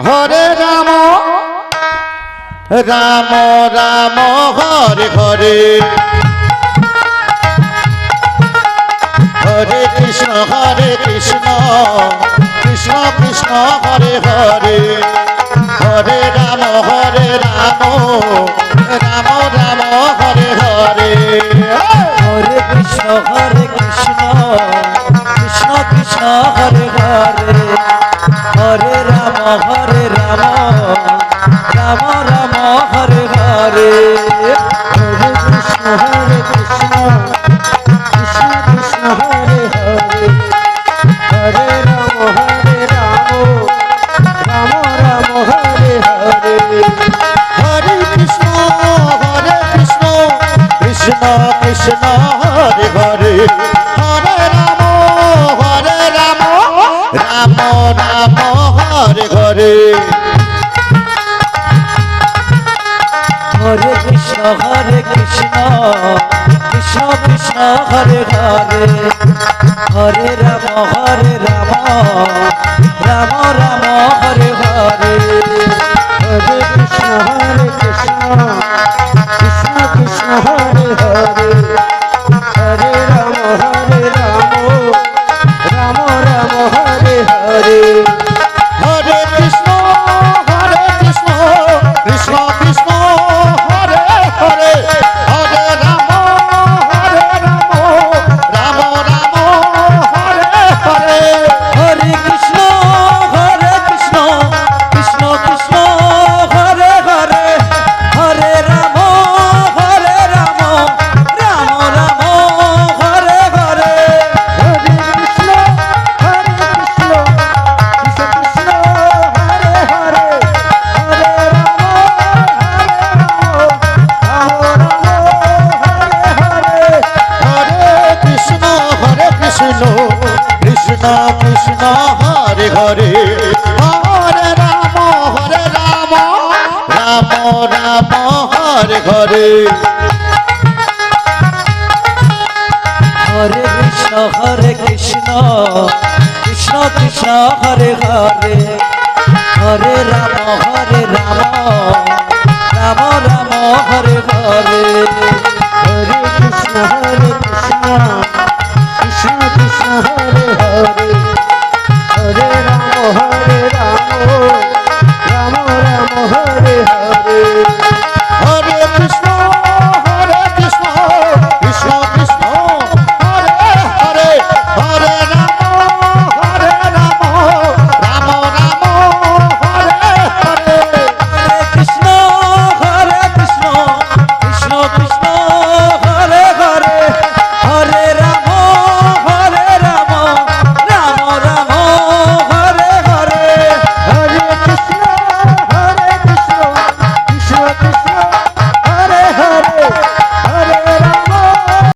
Hare Ram Ram Ram Hare Hare Hare Krishna Krishna Krishna Hare Hare Hare Ram Ram Ram Hare Hare Hare Krishna Krishna Krishna Hare Hare Hare Ram Ram Ram Hare Hare Hare Krishna Krishna Krishna Hare Hare Hare Ram Ram Hare Hare Hare Krishna Krishna Krishna Hare Hare Hare Ram Ram Ram Hare Hare Hare Krishna Krishna Krishna Hare Hare Hare Ram Ram Ram Hare Hare Hare Krishna Krishna Krishna Hare Hare Hare Ram Ram Hare Hare Hare Krishna Krishna Krishna Hare Hare Hare Ram Ram Hare Hare Hare Krishna Krishna Krishna Hare Hare Hare Ram Ram Hare Hare Hare Krishna Krishna Krishna Hare Hare Hare Ram Hare Hare Hare Krishna Krishna Krishna Hare Hare Hare Ram Ram Hare Hare Hare Krishna Krishna Krishna Hare Hare Hare Ram Ram Hare Hare